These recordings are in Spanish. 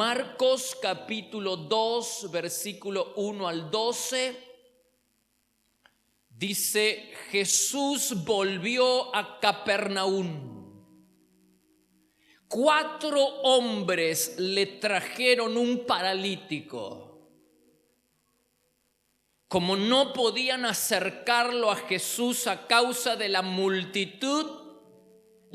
Marcos capítulo 2, versículo 1 al 12, dice: Jesús volvió a Capernaum. 4 hombres le trajeron un paralítico. Como no podían acercarlo a Jesús a causa de la multitud,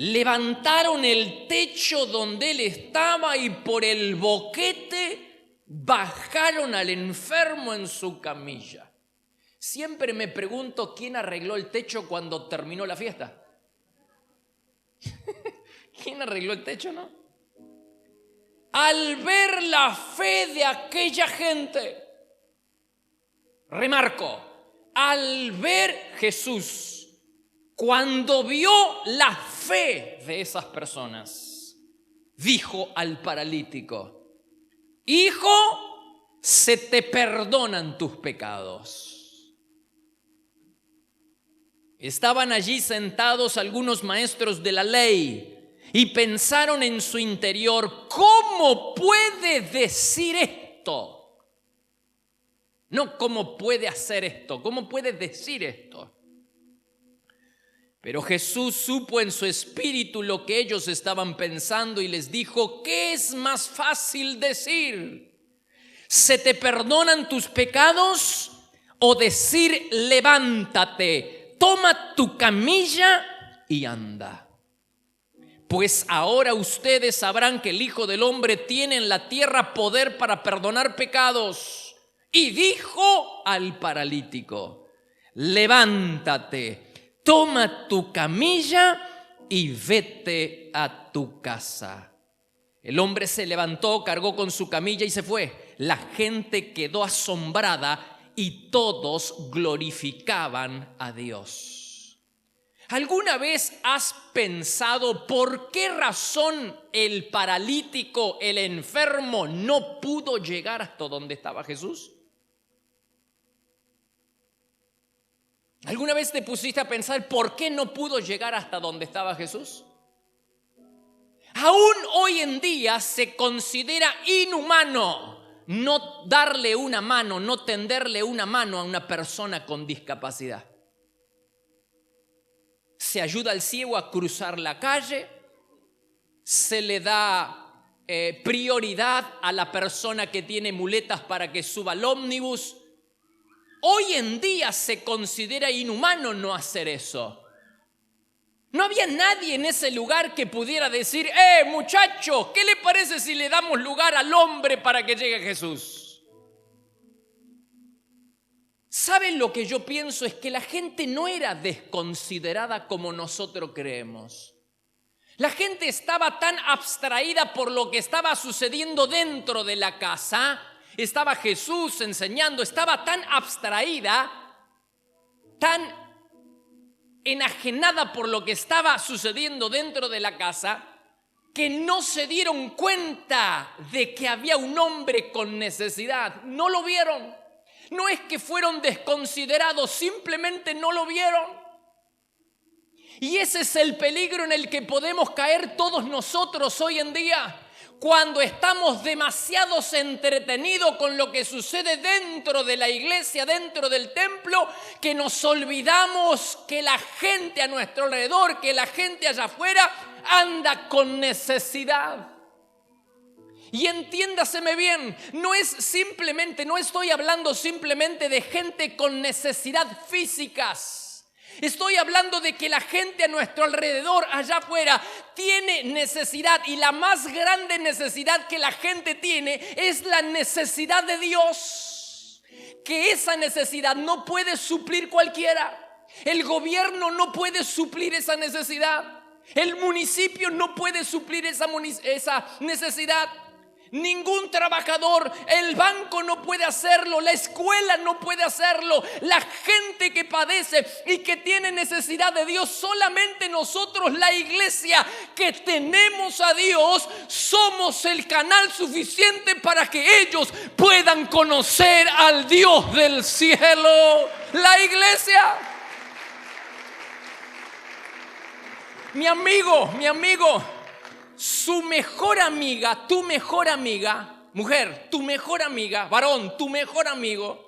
levantaron el techo donde él estaba y por el boquete bajaron al enfermo en su camilla. Siempre me pregunto quién arregló el techo cuando terminó la fiesta. ¿Quién arregló el techo, no? Al ver la fe de aquella gente, remarco, al ver Jesús, cuando vio la fe de esas personas, dijo al paralítico: hijo, se te perdonan tus pecados. Estaban allí sentados algunos maestros de la ley y pensaron en su interior: ¿cómo puede decir esto? No, ¿cómo puede hacer esto? ¿Cómo puede decir esto? Pero Jesús supo en su espíritu lo que ellos estaban pensando y les dijo: ¿qué es más fácil decir? ¿Se te perdonan tus pecados? O decir: levántate, toma tu camilla y anda. Pues ahora ustedes sabrán que el Hijo del Hombre tiene en la tierra poder para perdonar pecados. Y dijo al paralítico: levántate, toma tu camilla y vete a tu casa. El hombre se levantó, cargó con su camilla y se fue. La gente quedó asombrada y todos glorificaban a Dios. ¿Alguna vez has pensado por qué razón el paralítico, el enfermo, no pudo llegar hasta donde estaba Jesús? ¿Alguna vez te pusiste a pensar por qué no pudo llegar hasta donde estaba Jesús? Aún hoy en día se considera inhumano no darle una mano, no tenderle una mano a una persona con discapacidad. Se ayuda al ciego a cruzar la calle, se le da prioridad a la persona que tiene muletas para que suba al ómnibus. Hoy en día se considera inhumano no hacer eso. No había nadie en ese lugar que pudiera decir: muchacho, ¿qué le parece si le damos lugar al hombre para que llegue Jesús? ¿Saben lo que yo pienso? Es que la gente no era desconsiderada como nosotros creemos. La gente estaba tan abstraída por lo que estaba sucediendo dentro de la casa. Estaba Jesús enseñando, estaba tan abstraída, tan enajenada por lo que estaba sucediendo dentro de la casa, que no se dieron cuenta de que había un hombre con necesidad. No lo vieron. No es que fueron desconsiderados, simplemente no lo vieron. Y ese es el peligro en el que podemos caer todos nosotros hoy en día. Cuando estamos demasiado entretenidos con lo que sucede dentro de la iglesia, dentro del templo, que nos olvidamos que la gente a nuestro alrededor, que la gente allá afuera anda con necesidad. Y entiéndaseme bien, no estoy hablando simplemente de gente con necesidad físicas. Estoy hablando de que la gente a nuestro alrededor, allá afuera, tiene necesidad, y la más grande necesidad que la gente tiene es la necesidad de Dios. Que esa necesidad no puede suplir cualquiera. El gobierno no puede suplir esa necesidad. El municipio no puede suplir esa necesidad. Ningún trabajador, el banco no puede hacerlo, la escuela no puede hacerlo. La gente que padece y que tiene necesidad de Dios, solamente nosotros, la iglesia que tenemos a Dios, somos el canal suficiente para que ellos puedan conocer al Dios del cielo. La iglesia. Mi amigo, su mejor amiga, tu mejor amiga, mujer, tu mejor amiga, varón, tu mejor amigo,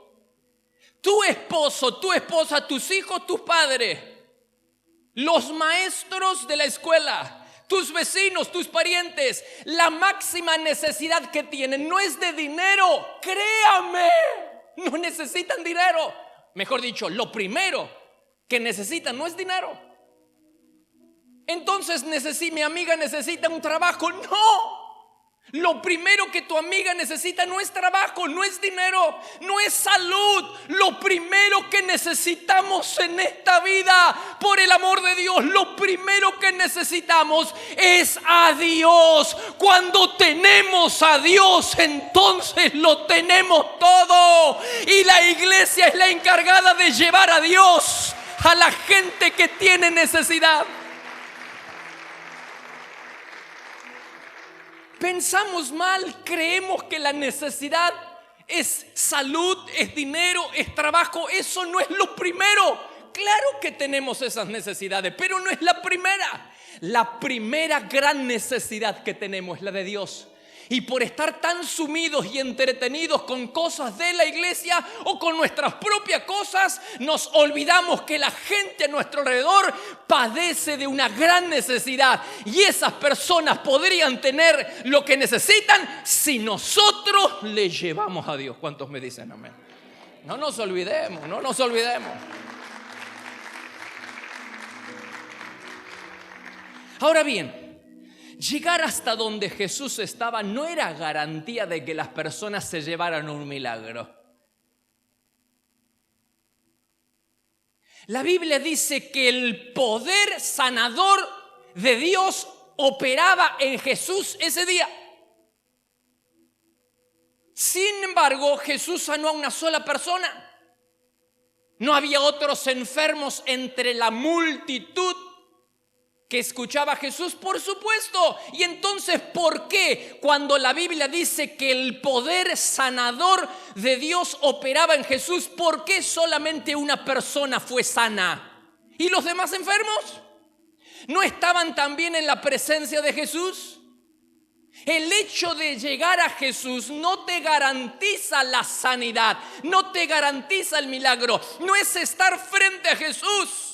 tu esposo, tu esposa, tus hijos, tus padres, los maestros de la escuela, tus vecinos, tus parientes, la máxima necesidad que tienen no es de dinero, créame, no necesitan dinero. Mejor dicho, lo primero que necesitan no es dinero. Entonces mi amiga necesita un trabajo. No. Lo primero que tu amiga necesita no es trabajo, no es dinero, no es salud. Lo primero que necesitamos en esta vida, por el amor de Dios, lo primero que necesitamos es a Dios. Cuando tenemos a Dios, entonces lo tenemos todo. Y la iglesia es la encargada de llevar a Dios a la gente que tiene necesidad. Pensamos mal, creemos que la necesidad es salud, es dinero, es trabajo. Eso no es lo primero. Claro que tenemos esas necesidades, pero no es la primera. La primera gran necesidad que tenemos es la de Dios. Y por estar tan sumidos y entretenidos con cosas de la iglesia o con nuestras propias cosas, nos olvidamos que la gente a nuestro alrededor padece de una gran necesidad. Y esas personas podrían tener lo que necesitan si nosotros les llevamos a Dios. ¿Cuántos me dicen amén? No nos olvidemos, no nos olvidemos. Ahora bien, llegar hasta donde Jesús estaba no era garantía de que las personas se llevaran un milagro. La Biblia dice que el poder sanador de Dios operaba en Jesús ese día. Sin embargo, Jesús sanó a una sola persona. No había otros enfermos entre la multitud que escuchaba a Jesús, por supuesto. Y entonces, ¿por qué cuando la Biblia dice que el poder sanador de Dios operaba en Jesús, por qué solamente una persona fue sana? ¿Y los demás enfermos? ¿No estaban también en la presencia de Jesús? El hecho de llegar a Jesús no te garantiza la sanidad, no te garantiza el milagro. No es estar frente a Jesús.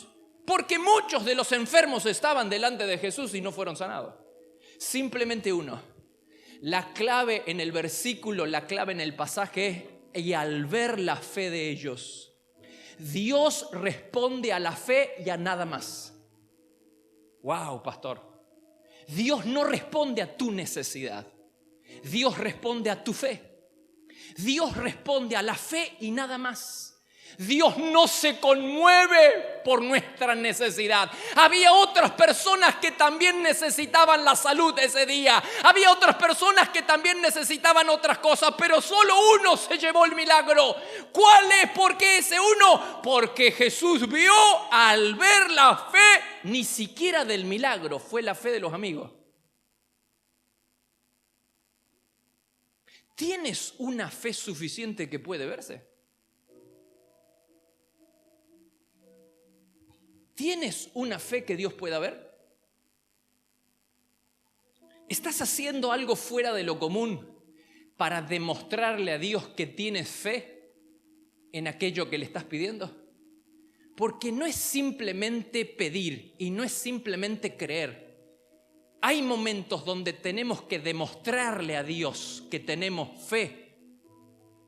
Porque muchos de los enfermos estaban delante de Jesús y no fueron sanados. Simplemente uno. La clave en el versículo, la clave en el pasaje es: y al ver la fe de ellos. Dios responde a la fe y a nada más. Wow, pastor. Dios no responde a tu necesidad. Dios responde a tu fe. Dios responde a la fe y nada más. Dios no se conmueve por nuestra necesidad. Había otras personas que también necesitaban la salud ese día. Había otras personas que también necesitaban otras cosas, pero solo uno se llevó el milagro. ¿Cuál es? ¿Por qué ese uno? Porque Jesús vio, al ver la fe, ni siquiera del milagro, fue la fe de los amigos. ¿Tienes una fe suficiente que puede verse? ¿Tienes una fe que Dios pueda ver? ¿Estás haciendo algo fuera de lo común para demostrarle a Dios que tienes fe en aquello que le estás pidiendo? Porque no es simplemente pedir y no es simplemente creer. Hay momentos donde tenemos que demostrarle a Dios que tenemos fe,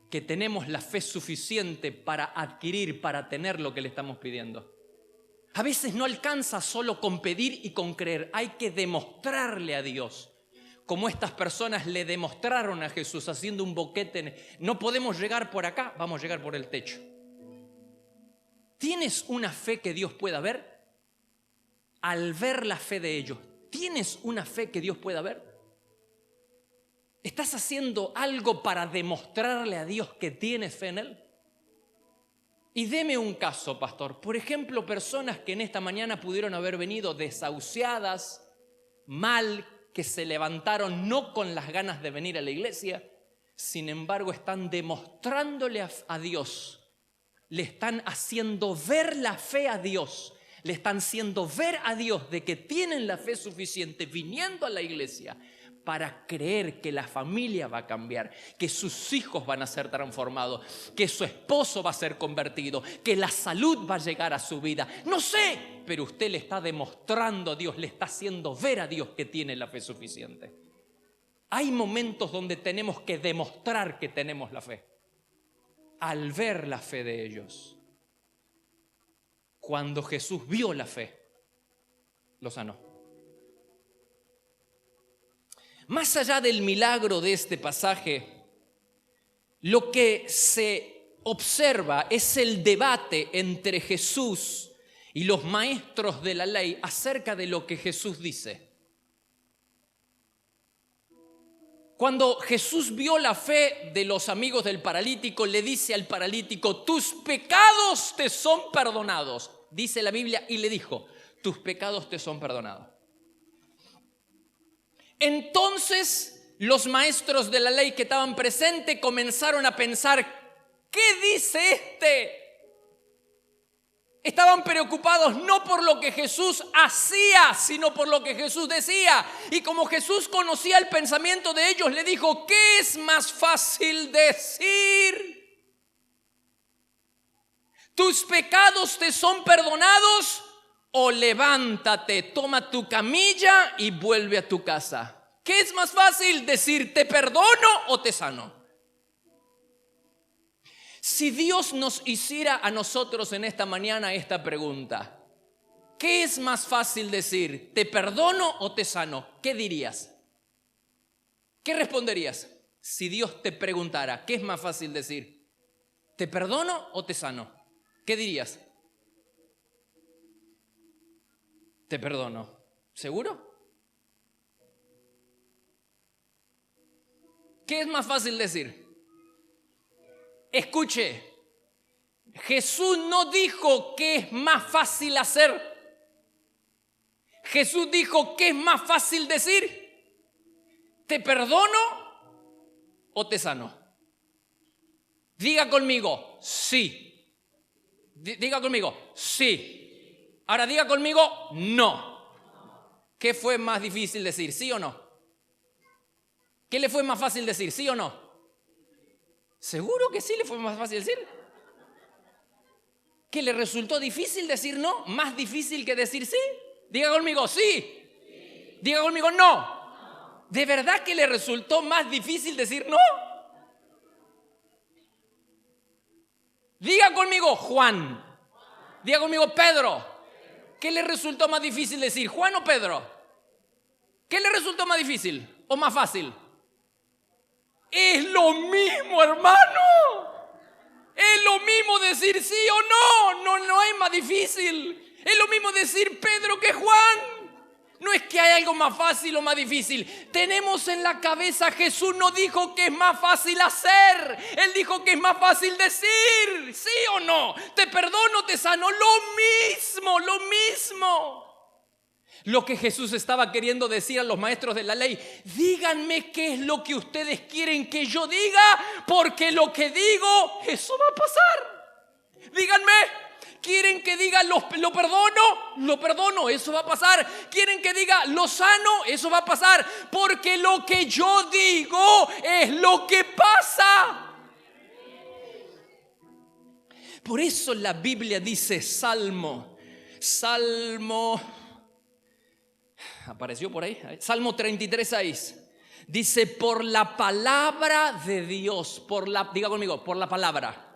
que tenemos la fe suficiente para adquirir, para tener lo que le estamos pidiendo. A veces no alcanza solo con pedir y con creer. Hay que demostrarle a Dios, como estas personas le demostraron a Jesús haciendo un boquete. No podemos llegar por acá, vamos a llegar por el techo. ¿Tienes una fe que Dios pueda ver? Al ver la fe de ellos, ¿tienes una fe que Dios pueda ver? ¿Estás haciendo algo para demostrarle a Dios que tienes fe en Él? Y deme un caso, pastor. Por ejemplo, personas que en esta mañana pudieron haber venido desahuciadas, mal, que se levantaron no con las ganas de venir a la iglesia, sin embargo están demostrándole a Dios, le están haciendo ver la fe a Dios, le están haciendo ver a Dios de que tienen la fe suficiente viniendo a la iglesia para creer que la familia va a cambiar, que sus hijos van a ser transformados, que su esposo va a ser convertido, que la salud va a llegar a su vida. No sé, pero usted le está demostrando a Dios, le está haciendo ver a Dios que tiene la fe suficiente. Hay momentos donde tenemos que demostrar que tenemos la fe. Al ver la fe de ellos, cuando Jesús vio la fe, lo sanó. Más allá del milagro de este pasaje, lo que se observa es el debate entre Jesús y los maestros de la ley acerca de lo que Jesús dice. Cuando Jesús vio la fe de los amigos del paralítico, le dice al paralítico: tus pecados te son perdonados. Dice la Biblia, y le dijo: tus pecados te son perdonados. Entonces los maestros de la ley que estaban presentes comenzaron a pensar: ¿qué dice este? Estaban preocupados no por lo que Jesús hacía, sino por lo que Jesús decía. Y como Jesús conocía el pensamiento de ellos, le dijo: ¿qué es más fácil decir? ¿Tus pecados te son perdonados? O levántate, toma tu camilla y vuelve a tu casa. ¿Qué es más fácil decir: te perdono o te sano? Si Dios nos hiciera a nosotros en esta mañana esta pregunta: ¿qué es más fácil decir? ¿Te perdono o te sano? ¿Qué dirías? ¿Qué responderías? Si Dios te preguntara: ¿qué es más fácil decir? ¿Te perdono o te sano? ¿Qué dirías? Te perdono. ¿Seguro? ¿Qué es más fácil decir? Escuche, Jesús no dijo qué es más fácil hacer. Jesús dijo: ¿qué es más fácil decir? ¿Te perdono o te sano? Diga conmigo: sí. Diga conmigo: sí. Ahora diga conmigo: no. ¿Qué fue más difícil decir? ¿Sí o no? ¿Qué le fue más fácil decir? ¿Sí o no? ¿Seguro que sí le fue más fácil decir? ¿Que le resultó difícil decir no? ¿Más difícil que decir sí? Diga conmigo: sí. Diga conmigo: no. ¿De verdad que le resultó más difícil decir no? Diga conmigo: Juan. Diga conmigo: Pedro. ¿Qué le resultó más difícil decir? ¿Juan o Pedro? ¿Qué le resultó más difícil o más fácil? Es lo mismo, hermano. Es lo mismo decir sí o no. No hay más difícil. Es lo mismo decir Pedro que Juan. No es que hay algo más fácil o más difícil. Tenemos en la cabeza: Jesús no dijo que es más fácil hacer. Él dijo que es más fácil decir. ¿Sí o no? Te perdono, te sano. Lo mismo. Lo que Jesús estaba queriendo decir a los maestros de la ley: díganme qué es lo que ustedes quieren que yo diga, porque lo que digo, eso va a pasar. Díganme, ¿quieren que diga lo perdono? Lo perdono, eso va a pasar. ¿Quieren que diga lo sano? Eso va a pasar, porque lo que yo digo es lo que pasa. Por eso la Biblia dice, Salmo, apareció por ahí, Salmo 33:6. Dice: por la palabra de Dios, diga conmigo, por la palabra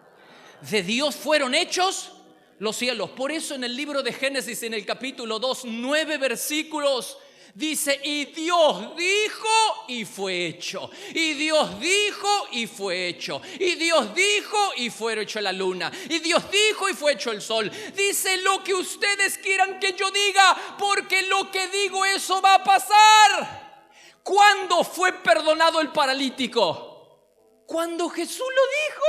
de Dios fueron hechos los cielos. Por eso en el libro de Génesis, en el capítulo 2, 9 versículos, dice: y Dios dijo y fue hecho. Y Dios dijo y fue hecho. Y Dios dijo y fue hecho la luna. Y Dios dijo y fue hecho el sol. Dice: lo que ustedes quieran que yo diga, porque lo que digo, eso va a pasar. ¿Cuándo fue perdonado el paralítico? Cuando Jesús lo dijo: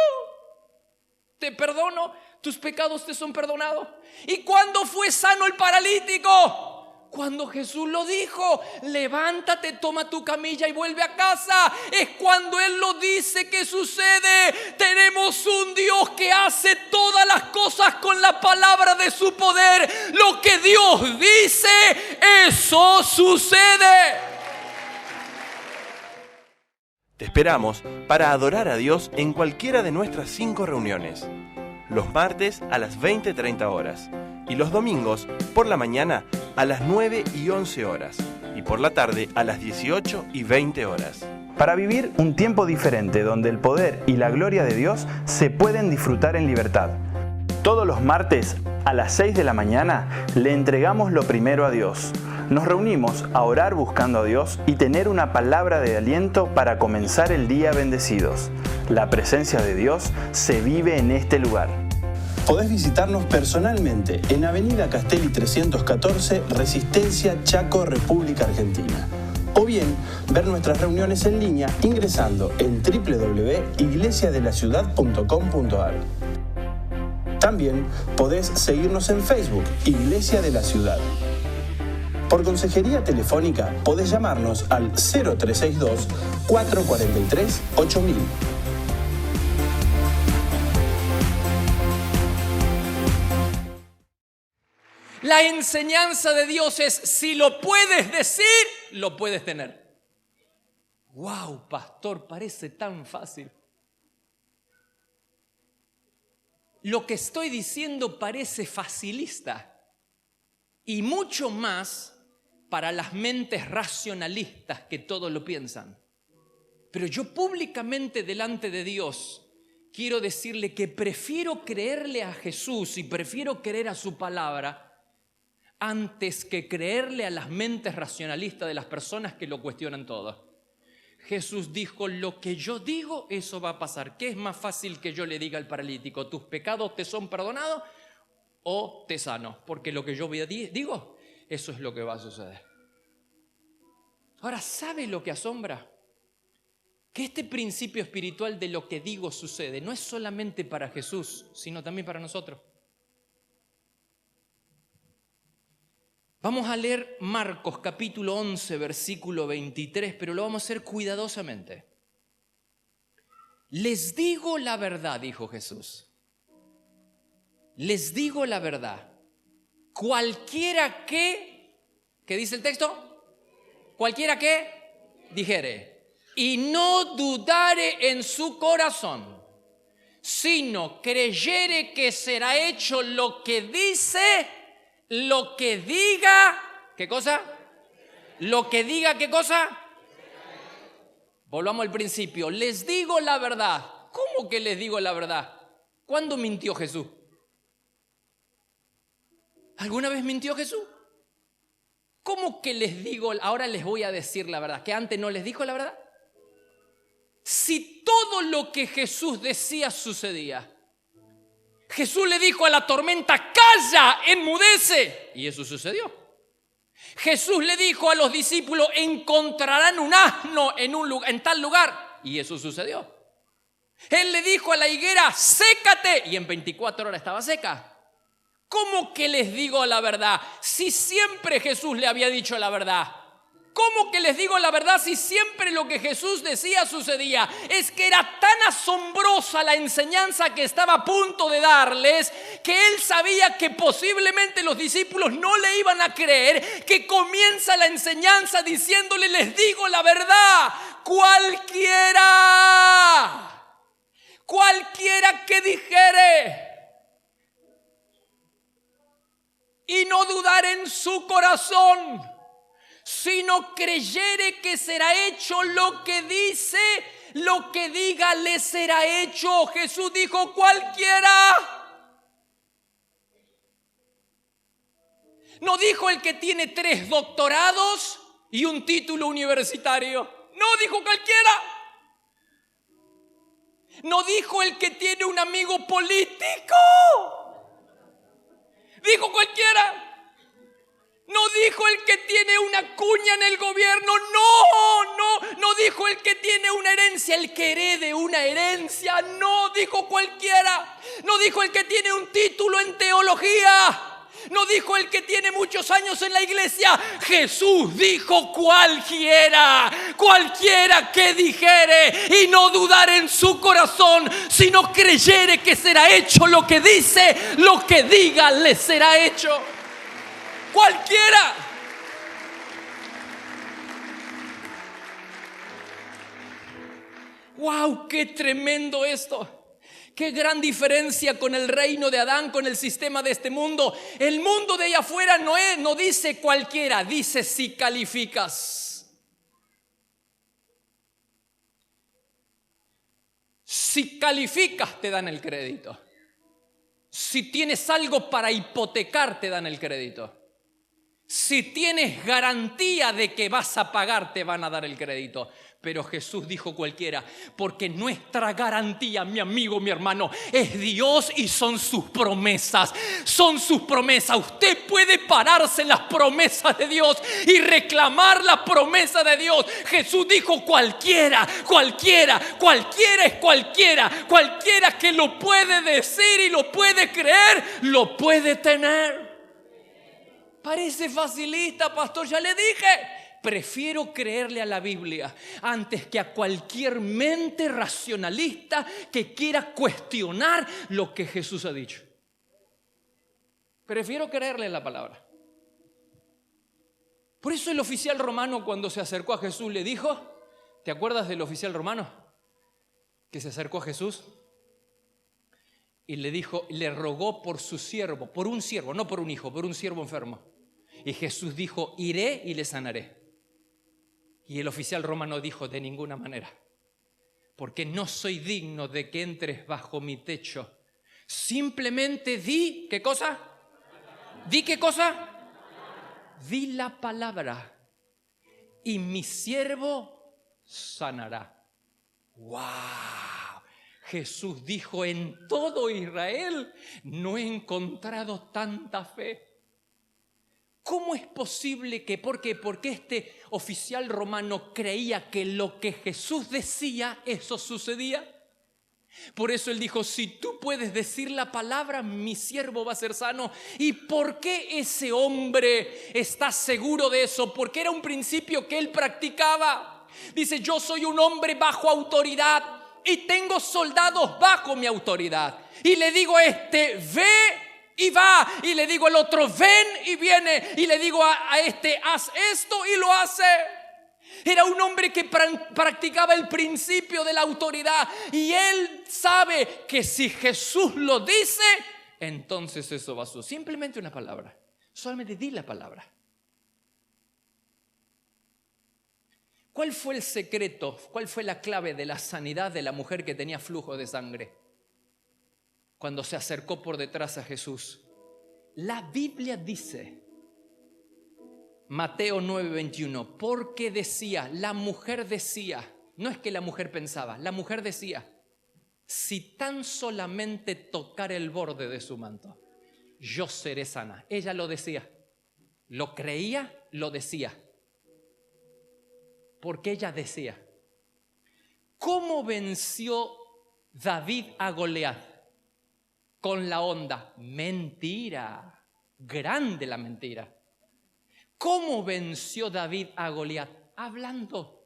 te perdono, tus pecados te son perdonados. ¿Y cuándo fue sano el paralítico? Cuando Jesús lo dijo: levántate, toma tu camilla y vuelve a casa. Es cuando Él lo dice que sucede. Tenemos un Dios que hace todas las cosas con la palabra de su poder. Lo que Dios dice, eso sucede. Te esperamos para adorar a Dios en cualquiera de nuestras 5 reuniones. Los martes a las 20:30 horas y los domingos por la mañana a las 9 y 11 horas y por la tarde a las 18 y 20 horas. Para vivir un tiempo diferente donde el poder y la gloria de Dios se pueden disfrutar en libertad. Todos los martes a las 6 de la mañana le entregamos lo primero a Dios. Nos reunimos a orar buscando a Dios y tener una palabra de aliento para comenzar el día bendecidos. La presencia de Dios se vive en este lugar. Podés visitarnos personalmente en Avenida Castelli 314, Resistencia, Chaco, República Argentina. O bien, ver nuestras reuniones en línea ingresando en www.iglesiadelaciudad.com.ar. También podés seguirnos en Facebook, Iglesia de la Ciudad. Por consejería telefónica podés llamarnos al 0362-443-8000. La enseñanza de Dios es, si lo puedes decir, lo puedes tener. ¡Wow, pastor! Parece tan fácil. Lo que estoy diciendo parece facilista y mucho más para las mentes racionalistas que todo lo piensan. Pero yo públicamente delante de Dios quiero decirle que prefiero creerle a Jesús y prefiero creer a su palabra antes que creerle a las mentes racionalistas de las personas que lo cuestionan todo. Jesús dijo, lo que yo digo, eso va a pasar. ¿Qué es más fácil que yo le diga al paralítico? ¿Tus pecados te son perdonados o te sano? Porque lo que yo digo, eso es lo que va a suceder. Ahora, ¿sabe lo que asombra? Que este principio espiritual de lo que digo sucede no es solamente para Jesús, sino también para nosotros. Vamos a leer Marcos capítulo 11, versículo 23, pero lo vamos a hacer cuidadosamente. Les digo la verdad, dijo Jesús. Les digo la verdad. Cualquiera que, ¿qué dice el texto? Cualquiera que dijere y no dudare en su corazón, sino creyere que será hecho lo que dice, lo que diga, ¿qué cosa? Lo que diga, ¿qué cosa? Volvamos al principio. Les digo la verdad. ¿Cómo que les digo la verdad? ¿Cuándo mintió Jesús? ¿Alguna vez mintió Jesús? ¿Cómo que les digo, ahora les voy a decir la verdad? ¿Que antes no les dijo la verdad? Si todo lo que Jesús decía sucedía. Jesús le dijo a la tormenta, calla, enmudece. Y eso sucedió. Jesús le dijo a los discípulos, encontrarán un asno en tal lugar. Y eso sucedió. Él le dijo a la higuera, sécate. Y en 24 horas estaba seca. ¿Cómo que les digo la verdad? Si siempre Jesús le había dicho la verdad. ¿Cómo que les digo la verdad si siempre lo que Jesús decía sucedía? Es que era tan asombrosa la enseñanza que estaba a punto de darles, que él sabía que posiblemente los discípulos no le iban a creer, que comienza la enseñanza diciéndole, les digo la verdad, cualquiera que dijere y no dudar en su corazón, sino creyere que será hecho lo que dice, lo que diga le será hecho. Jesús dijo, cualquiera. No dijo el que tiene 3 doctorados y un título universitario. No, dijo cualquiera. No dijo el que tiene un amigo político. Dijo cualquiera. No dijo el que tiene una cuña en el gobierno, no dijo el que tiene una herencia, el que herede una herencia, no dijo cualquiera, no dijo el que tiene un título en teología, no dijo el que tiene muchos años en la iglesia. Jesús dijo cualquiera que dijere y no dudar en su corazón, sino creyere que será hecho lo que dice, lo que diga le será hecho. Cualquiera. ¡Wow! ¡Qué tremendo esto! ¡Qué gran diferencia con el reino de Adán, con el sistema de este mundo! El mundo de allá afuera no dice cualquiera, dice si calificas. Si calificas te dan el crédito. Si tienes algo para hipotecar te dan el crédito. Si tienes garantía de que vas a pagar te van a dar el crédito. Pero Jesús dijo cualquiera, porque nuestra garantía, mi amigo, mi hermano, es Dios y son sus promesas. Son sus promesas. Usted puede pararse en las promesas de Dios y reclamar la promesa de Dios. Jesús dijo cualquiera, cualquiera, cualquiera es cualquiera. Cualquiera que lo puede decir y lo puede creer, lo puede tener. Parece facilista, pastor, ya le dije. Prefiero creerle a la Biblia antes que a cualquier mente racionalista que quiera cuestionar lo que Jesús ha dicho. Prefiero creerle a la palabra. Por eso el oficial romano, cuando se acercó a Jesús, le dijo, ¿te acuerdas del oficial romano que se acercó a Jesús? Y le dijo, le rogó por su siervo, por un siervo, no por un hijo, por un siervo enfermo. Y Jesús dijo, iré y le sanaré. Y el oficial romano dijo, de ninguna manera, porque no soy digno de que entres bajo mi techo. Simplemente di, ¿qué cosa? ¿Di qué cosa? Di la palabra y mi siervo sanará. ¡Wow! Jesús dijo, en todo Israel no he encontrado tanta fe. ¿Cómo es posible que, por qué? Porque este oficial romano creía que lo que Jesús decía, eso sucedía. Por eso él dijo, si tú puedes decir la palabra, mi siervo va a ser sano. ¿Y por qué ese hombre está seguro de eso? Porque era un principio que él practicaba. Dice, yo soy un hombre bajo autoridad y tengo soldados bajo mi autoridad. Y le digo a este, ve y va, y le digo al otro, ven y viene, y le digo a este, haz esto y lo hace. Era un hombre que practicaba el principio de la autoridad, y él sabe que si Jesús lo dice, entonces eso va a suceder. Simplemente una palabra, solamente di la palabra. ¿Cuál fue el secreto? ¿Cuál fue la clave de la sanidad de la mujer que tenía flujo de sangre? Cuando se acercó por detrás a Jesús. La Biblia dice, Mateo 9:21, porque decía, la mujer decía, no es que la mujer pensaba, la mujer decía, si tan solamente tocar el borde de su manto, yo seré sana. Ella lo decía, lo creía, lo decía, porque ella decía. ¿Cómo venció David a Goliat? Con la onda, mentira, grande la mentira. ¿Cómo venció David a Goliat? Hablando.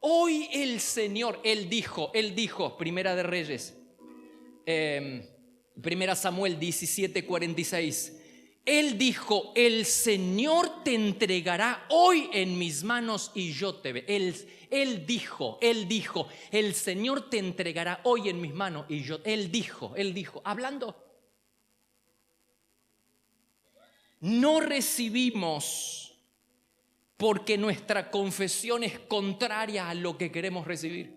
Hoy el Señor, Él dijo, Primera de Reyes, Primera Samuel 17:46. Él dijo, el Señor te entregará hoy en mis manos y yo te veré. Él dijo, el Señor te entregará hoy en mis manos y yo. Él dijo, hablando. No recibimos porque nuestra confesión es contraria a lo que queremos recibir.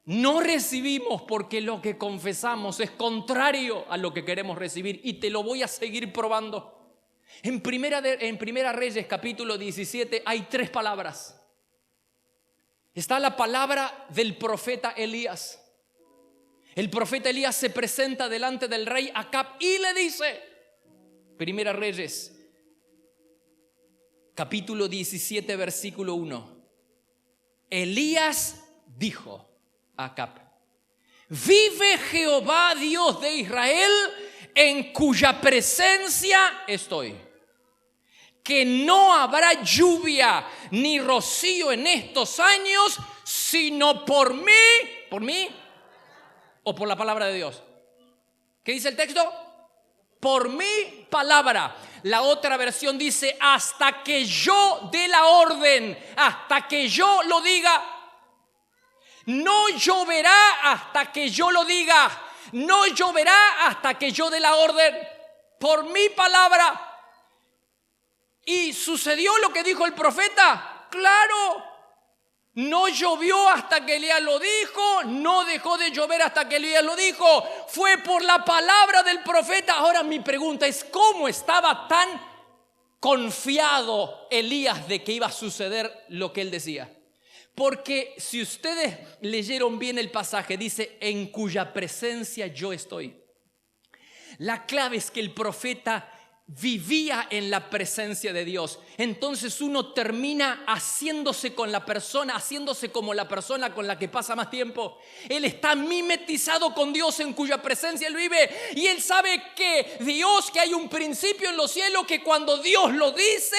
No recibimos porque lo que confesamos es contrario a lo que queremos recibir, y te lo voy a seguir probando. En Primera Reyes capítulo 17 hay 3 palabras. Está la palabra del profeta Elías. El profeta Elías se presenta delante del rey Acab y le dice, Primera Reyes capítulo 17 versículo 1, Elías dijo a Acab, vive Jehová Dios de Israel, en cuya presencia estoy, que no habrá lluvia ni rocío en estos años, sino por mí o por la palabra de Dios. ¿Qué dice el texto? Por mi palabra. La otra versión dice, hasta que yo dé la orden, hasta que yo lo diga. No lloverá hasta que yo lo diga. No lloverá hasta que yo dé la orden. Por mi palabra. ¿Y sucedió lo que dijo el profeta? Claro. No llovió hasta que Elías lo dijo. No dejó de llover hasta que Elías lo dijo. Fue por la palabra del profeta. Ahora mi pregunta es, ¿cómo estaba tan confiado Elías de que iba a suceder lo que él decía? Porque si ustedes leyeron bien el pasaje, dice, en cuya presencia yo estoy. La clave es que el profeta vivía en la presencia de Dios. Entonces uno termina haciéndose con la persona, haciéndose como la persona con la que pasa más tiempo. Él está mimetizado con Dios en cuya presencia él vive. Y él sabe que Dios, que hay un principio en los cielos, que cuando Dios lo dice,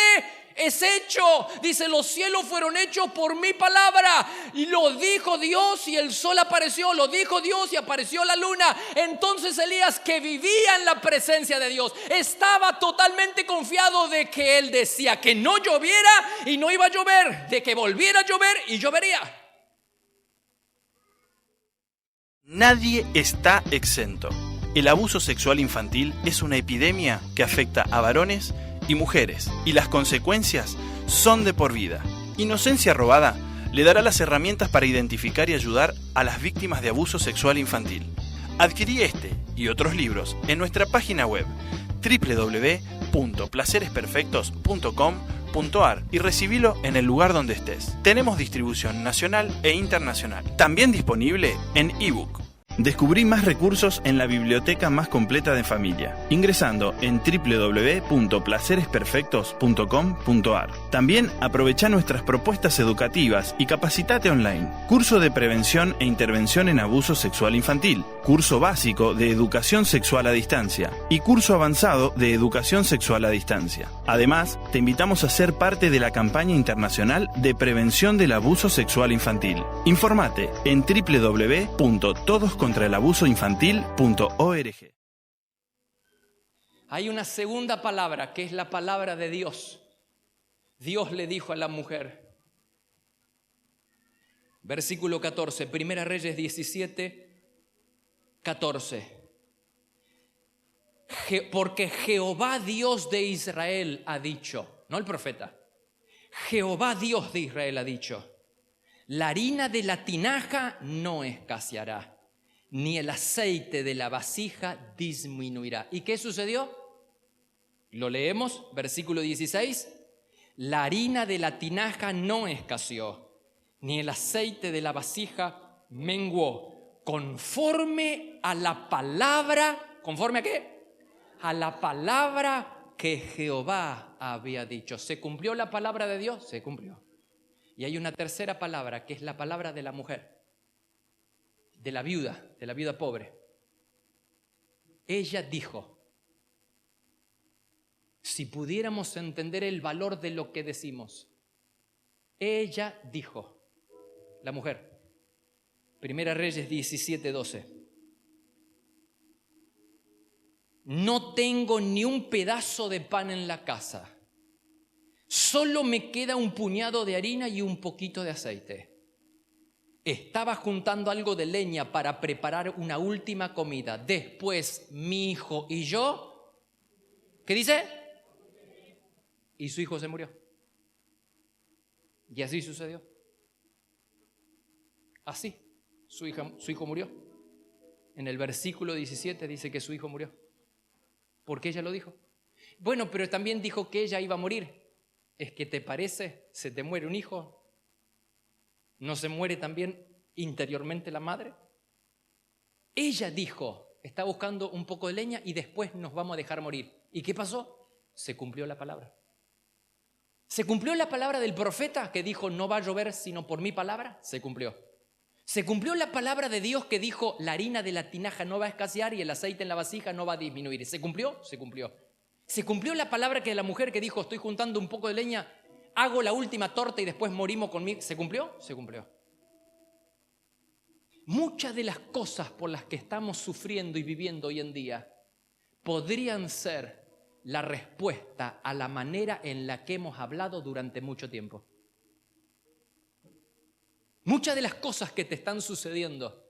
es hecho. Dice, los cielos fueron hechos por mi palabra. Y lo dijo Dios y el sol apareció. Lo dijo Dios y apareció la luna. Entonces Elías, que vivía en la presencia de Dios, estaba totalmente confiado de que él decía que no lloviera y no iba a llover, de que volviera a llover y llovería. Nadie está exento. El abuso sexual infantil es una epidemia que afecta a varones y mujeres, y las consecuencias son de por vida. Inocencia Robada le dará las herramientas para identificar y ayudar a las víctimas de abuso sexual infantil. Adquirí este y otros libros en nuestra página web www.placeresperfectos.com.ar y recibilo en el lugar donde estés. Tenemos distribución nacional e internacional. También disponible en ebook. Descubrí más recursos en la biblioteca más completa de familia, ingresando en www.placeresperfectos.com.ar. También aprovecha nuestras propuestas educativas y capacitate online. Curso de prevención e intervención en abuso sexual infantil, curso básico de educación sexual a distancia y curso avanzado de educación sexual a distancia. Además, te invitamos a ser parte de la campaña internacional de prevención del abuso sexual infantil. Informate en www.todoscontraelabusoinfantil.org. Hay una segunda palabra que es la palabra de Dios. Dios le dijo a la mujer. Versículo 14, Primera Reyes 17, 14. Porque Jehová Dios de Israel ha dicho, no el profeta, Jehová Dios de Israel ha dicho, la harina de la tinaja no escaseará, ni el aceite de la vasija disminuirá. ¿Y qué sucedió? Lo leemos, versículo 16. La harina de la tinaja no escaseó, ni el aceite de la vasija menguó, conforme a la palabra. ¿Conforme a qué? A la palabra que Jehová había dicho. ¿Se cumplió la palabra de Dios? Se cumplió. Y hay una tercera palabra, que es la palabra de la mujer, de la viuda pobre. Ella dijo, si pudiéramos entender el valor de lo que decimos, ella dijo, la mujer, Primera Reyes 17, 12. No tengo ni un pedazo de pan en la casa. Solo me queda un puñado de harina y un poquito de aceite. Estaba juntando algo de leña para preparar una última comida. Después mi hijo y yo, ¿qué dice? Y su hijo se murió. Y así sucedió. Así, su hijo murió. En el versículo 17 dice que su hijo murió. Porque ella lo dijo. Bueno, pero también dijo que ella iba a morir. ¿Es que te parece? ¿Se te muere un hijo? ¿No se muere también interiormente la madre? Ella dijo, está buscando un poco de leña y después nos vamos a dejar morir. ¿Y qué pasó? Se cumplió la palabra. ¿Se cumplió la palabra del profeta que dijo no va a llover sino por mi palabra? Se cumplió. ¿Se cumplió la palabra de Dios que dijo la harina de la tinaja no va a escasear y el aceite en la vasija no va a disminuir? ¿Se cumplió? Se cumplió. ¿Se cumplió la palabra que de la mujer que dijo estoy juntando un poco de leña, hago la última torta y después morimos conmigo? ¿Se cumplió? Se cumplió. Muchas de las cosas por las que estamos sufriendo y viviendo hoy en día podrían ser la respuesta a la manera en la que hemos hablado durante mucho tiempo. Muchas de las cosas que te están sucediendo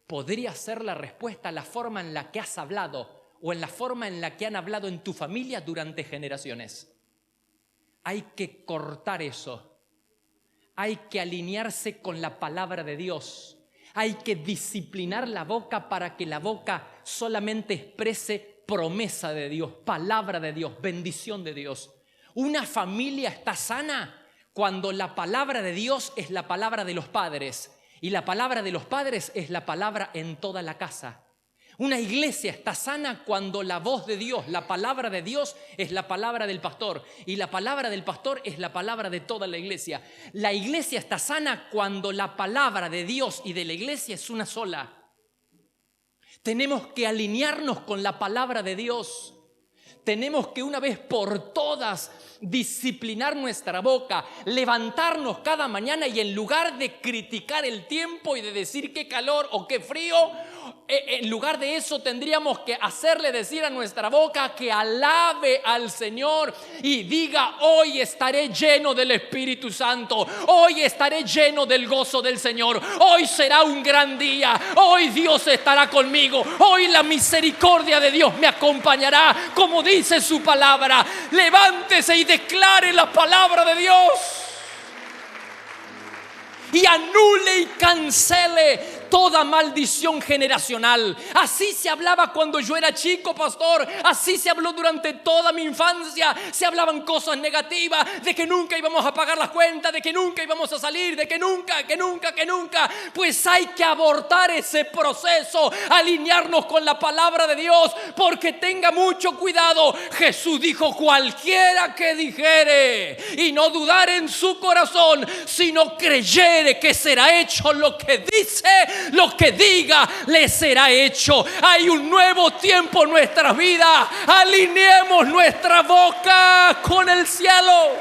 podría ser la respuesta a la forma en la que has hablado o en la forma en la que han hablado en tu familia durante generaciones. Hay que cortar eso. Hay que alinearse con la palabra de Dios. Hay que disciplinar la boca para que la boca solamente exprese promesa de Dios, palabra de Dios, bendición de Dios. Una familia está sana cuando la palabra de Dios es la palabra de los padres y la palabra de los padres es la palabra en toda la casa. Una iglesia está sana cuando la voz de Dios, la palabra de Dios es la palabra del pastor y la palabra del pastor es la palabra de toda la iglesia. La iglesia está sana cuando la palabra de Dios y de la iglesia es una sola. Tenemos que alinearnos con la palabra de Dios. Tenemos que una vez por todas disciplinar nuestra boca, levantarnos cada mañana y en lugar de criticar el tiempo y de decir qué calor o qué frío, en lugar de eso tendríamos que hacerle decir a nuestra boca que alabe al Señor y diga: hoy estaré lleno del Espíritu Santo, hoy estaré lleno del gozo del Señor, hoy será un gran día, hoy Dios estará conmigo, hoy la misericordia de Dios me acompañará, como dice su palabra. Levántese y declare la palabra de Dios y anule y cancele toda maldición generacional. Así se hablaba cuando yo era chico, pastor. Así se habló durante toda mi infancia. Se hablaban cosas negativas, de que nunca íbamos a pagar las cuentas, de que nunca íbamos a salir, de que nunca. Pues hay que abortar ese proceso, alinearnos con la palabra de Dios, porque tenga mucho cuidado. Jesús dijo: cualquiera que dijere y no dudar en su corazón, sino creyere que será hecho lo que dice, lo que diga le será hecho. Hay un nuevo tiempo en nuestras vidas. Alineemos nuestra boca con el cielo.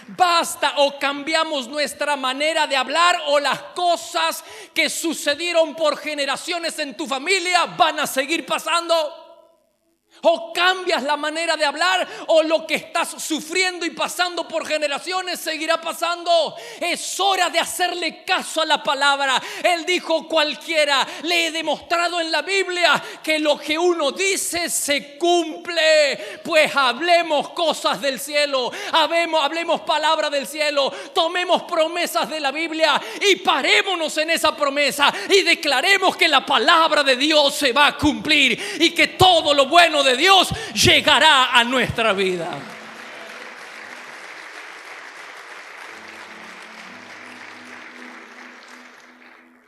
Basta, o cambiamos nuestra manera de hablar, o las cosas que sucedieron por generaciones en tu familia van a seguir pasando. O cambias la manera de hablar, o lo que estás sufriendo y pasando por generaciones seguirá pasando. Es hora de hacerle caso a la palabra. Él dijo: cualquiera. Le he demostrado en la Biblia que lo que uno dice se cumple. Pues hablemos cosas del cielo, hablemos palabra del cielo, tomemos promesas de la Biblia y parémonos en esa promesa y declaremos que la palabra de Dios se va a cumplir y que todo lo bueno de Dios llegará a nuestra vida.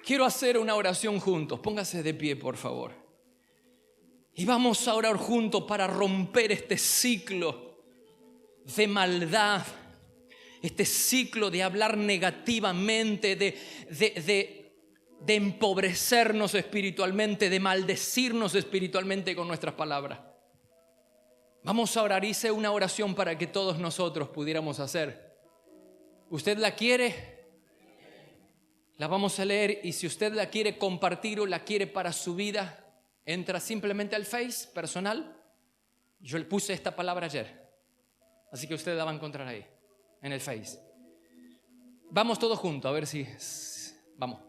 Quiero hacer una oración juntos. Póngase de pie, por favor. Y vamos a orar juntos para romper este ciclo de maldad, este ciclo de hablar negativamente, de empobrecernos espiritualmente, de maldecirnos espiritualmente con nuestras palabras. Vamos a orar. Hice una oración para que todos nosotros pudiéramos hacer. ¿Usted la quiere? La vamos a leer, y si usted la quiere compartir o la quiere para su vida, entra simplemente al Face personal. Yo le puse esta palabra ayer, así que usted la va a encontrar ahí, en el Face. Vamos todos juntos, a ver si... Vamos.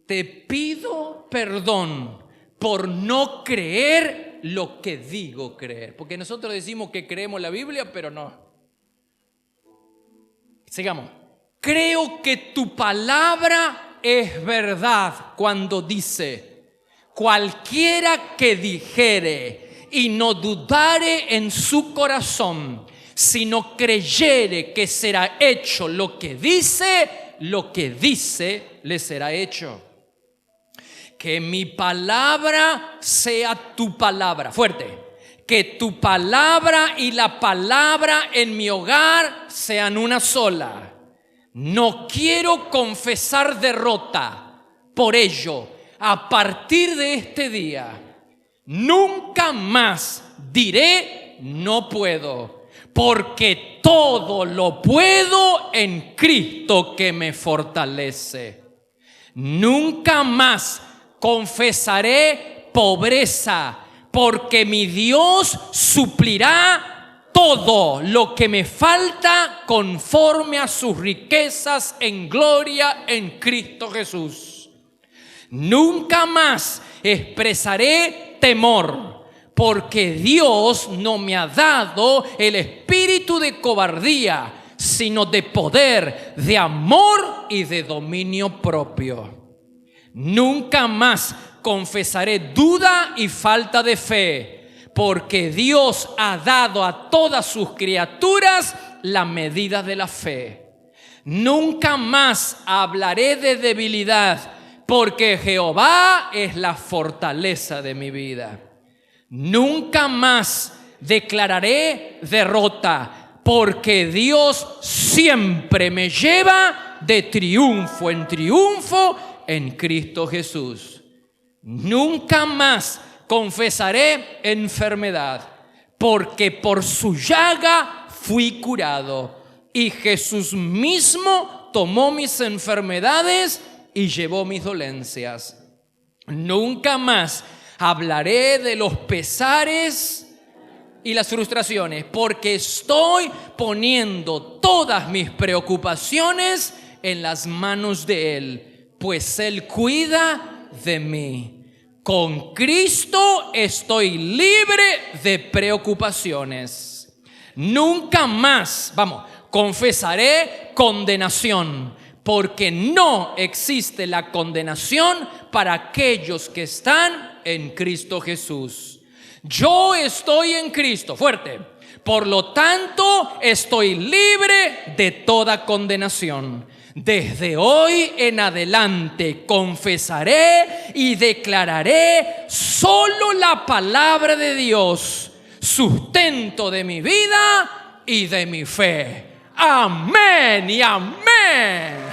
Te pido perdón por no creer lo que digo creer. Porque nosotros decimos que creemos la Biblia, pero no. Sigamos. Creo que tu palabra es verdad cuando dice: cualquiera que dijere y no dudare en su corazón, sino creyere que será hecho lo que dice le será hecho. Que mi palabra sea tu palabra. Fuerte. Que tu palabra y la palabra en mi hogar sean una sola. No quiero confesar derrota. Por ello, a partir de este día, nunca más diré no puedo, porque todo lo puedo en Cristo que me fortalece. Nunca más confesaré pobreza, porque mi Dios suplirá todo lo que me falta conforme a sus riquezas en gloria en Cristo Jesús. Nunca más expresaré temor, porque Dios no me ha dado el espíritu de cobardía, sino de poder, de amor y de dominio propio. Nunca más confesaré duda y falta de fe, porque Dios ha dado a todas sus criaturas la medida de la fe. Nunca más hablaré de debilidad, porque Jehová es la fortaleza de mi vida. Nunca más declararé derrota, porque Dios siempre me lleva de triunfo en triunfo en Cristo Jesús. Nunca más confesaré enfermedad, porque por su llaga fui curado, y Jesús mismo tomó mis enfermedades y llevó mis dolencias. Nunca más hablaré de los pesares y las frustraciones, porque estoy poniendo todas mis preocupaciones en las manos de Él, pues Él cuida de mí. Con Cristo estoy libre de preocupaciones. Nunca más, confesaré condenación, porque no existe la condenación para aquellos que están en Cristo Jesús. Yo estoy en Cristo, fuerte. Por lo tanto, estoy libre de toda condenación. Desde hoy en adelante confesaré y declararé solo la palabra de Dios, sustento de mi vida y de mi fe. Amén y amén.